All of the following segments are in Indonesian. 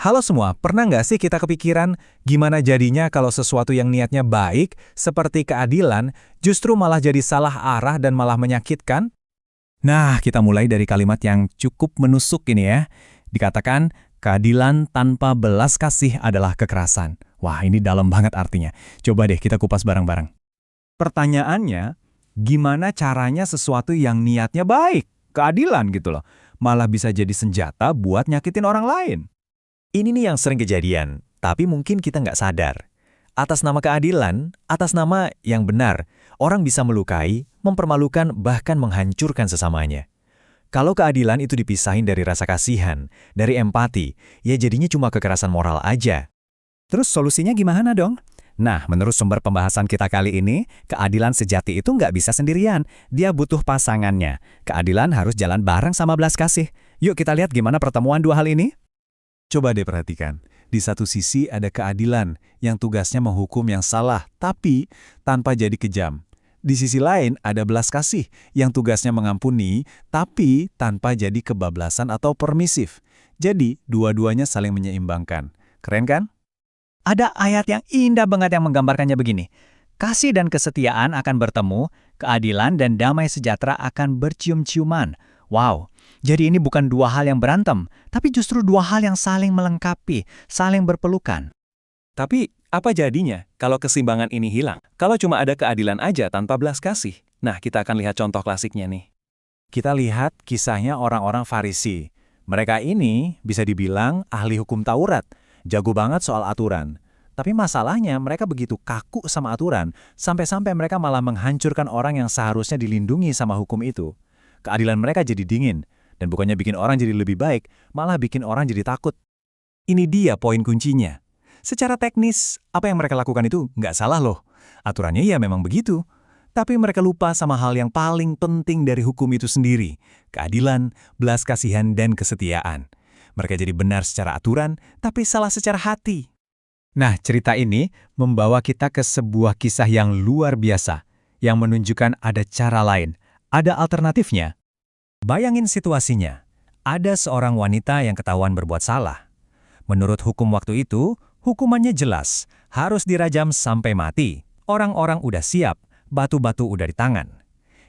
Halo semua, pernah nggak sih kita kepikiran gimana jadinya kalau sesuatu yang niatnya baik, seperti keadilan, justru malah jadi salah arah dan malah menyakitkan? Nah, kita mulai dari kalimat yang cukup menusuk ini ya. Dikatakan, keadilan tanpa belas kasih adalah kekerasan. Wah, ini dalam banget artinya. Coba deh kita kupas bareng-bareng. Pertanyaannya, gimana caranya sesuatu yang niatnya baik, keadilan gitu loh, malah bisa jadi senjata buat nyakitin orang lain? Ini nih yang sering kejadian, tapi mungkin kita nggak sadar. Atas nama keadilan, atas nama yang benar, orang bisa melukai, mempermalukan, bahkan menghancurkan sesamanya. Kalau keadilan itu dipisahin dari rasa kasihan, dari empati, ya jadinya cuma kekerasan moral aja. Terus solusinya gimana dong? Nah, menurut sumber pembahasan kita kali ini, keadilan sejati itu nggak bisa sendirian. Dia butuh pasangannya. Keadilan harus jalan bareng sama belas kasih. Yuk kita lihat gimana pertemuan dua hal ini. Coba deh perhatikan, di satu sisi ada keadilan yang tugasnya menghukum yang salah, tapi tanpa jadi kejam. Di sisi lain ada belas kasih yang tugasnya mengampuni, tapi tanpa jadi kebablasan atau permisif. Jadi, dua-duanya saling menyeimbangkan. Keren kan? Ada ayat yang indah banget yang menggambarkannya begini. Kasih dan kesetiaan akan bertemu, keadilan dan damai sejahtera akan bercium-ciuman. Wow, jadi ini bukan dua hal yang berantem, tapi justru dua hal yang saling melengkapi, saling berpelukan. Tapi apa jadinya kalau keseimbangan ini hilang? Kalau cuma ada keadilan aja tanpa belas kasih? Nah, kita akan lihat contoh klasiknya nih. Kita lihat kisahnya orang-orang Farisi. Mereka ini bisa dibilang ahli hukum Taurat, jago banget soal aturan. Tapi masalahnya mereka begitu kaku sama aturan, sampai-sampai mereka malah menghancurkan orang yang seharusnya dilindungi sama hukum itu. Keadilan mereka jadi dingin, dan bukannya bikin orang jadi lebih baik, malah bikin orang jadi takut. Ini dia poin kuncinya. Secara teknis, apa yang mereka lakukan itu nggak salah loh. Aturannya ya memang begitu. Tapi mereka lupa sama hal yang paling penting dari hukum itu sendiri. Keadilan, belas kasihan, dan kesetiaan. Mereka jadi benar secara aturan, tapi salah secara hati. Nah, cerita ini membawa kita ke sebuah kisah yang luar biasa, yang menunjukkan ada cara lain, ada alternatifnya. Bayangin situasinya, ada seorang wanita yang ketahuan berbuat salah. Menurut hukum waktu itu, hukumannya jelas, harus dirajam sampai mati. Orang-orang udah siap, batu-batu udah di tangan.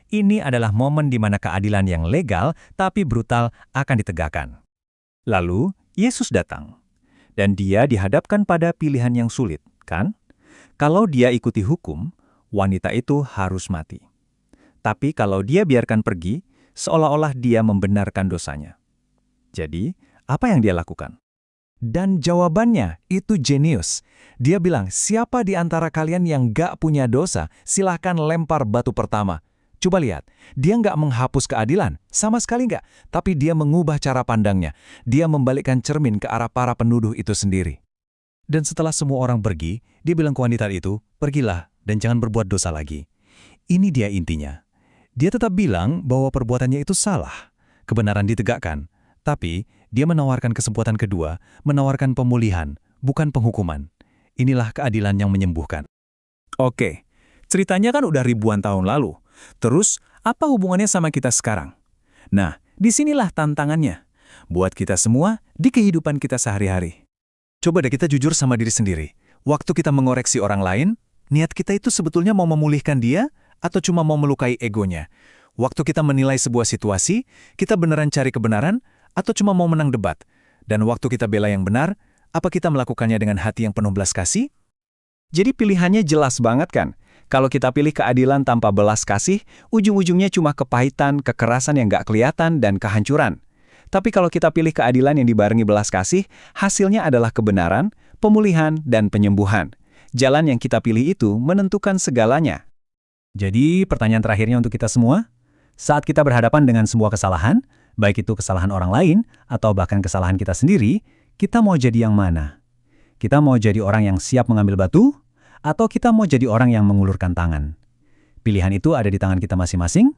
Ini adalah momen di mana keadilan yang legal tapi brutal akan ditegakkan. Lalu, Yesus datang. Dan dia dihadapkan pada pilihan yang sulit, kan? Kalau dia ikuti hukum, wanita itu harus mati. Tapi kalau dia biarkan pergi, seolah-olah dia membenarkan dosanya. Jadi, apa yang dia lakukan? Dan jawabannya itu jenius. Dia bilang, siapa di antara kalian yang gak punya dosa, silahkan lempar batu pertama. Coba lihat, dia nggak menghapus keadilan, sama sekali nggak. Tapi dia mengubah cara pandangnya. Dia membalikkan cermin ke arah para penuduh itu sendiri. Dan setelah semua orang pergi, dia bilang ke wanita itu, pergilah dan jangan berbuat dosa lagi. Ini dia intinya. Dia tetap bilang bahwa perbuatannya itu salah. Kebenaran ditegakkan. Tapi dia menawarkan kesempatan kedua, menawarkan pemulihan, bukan penghukuman. Inilah keadilan yang menyembuhkan. Oke, ceritanya kan udah ribuan tahun lalu. Terus, apa hubungannya sama kita sekarang? Nah, disinilah tantangannya. Buat kita semua, di kehidupan kita sehari-hari. Coba deh kita jujur sama diri sendiri. Waktu kita mengoreksi orang lain, niat kita itu sebetulnya mau memulihkan dia, atau cuma mau melukai egonya? Waktu kita menilai sebuah situasi, kita beneran cari kebenaran, atau cuma mau menang debat? Dan waktu kita bela yang benar, apa kita melakukannya dengan hati yang penuh belas kasih? Jadi pilihannya jelas banget kan? Kalau kita pilih keadilan tanpa belas kasih, ujung-ujungnya cuma kepahitan, kekerasan yang nggak kelihatan, dan kehancuran. Tapi kalau kita pilih keadilan yang dibarengi belas kasih, hasilnya adalah kebenaran, pemulihan, dan penyembuhan. Jalan yang kita pilih itu menentukan segalanya. Jadi, pertanyaan terakhirnya untuk kita semua, saat kita berhadapan dengan sebuah kesalahan, baik itu kesalahan orang lain, atau bahkan kesalahan kita sendiri, kita mau jadi yang mana? Kita mau jadi orang yang siap mengambil batu, atau kita mau jadi orang yang mengulurkan tangan? Pilihan itu ada di tangan kita masing-masing,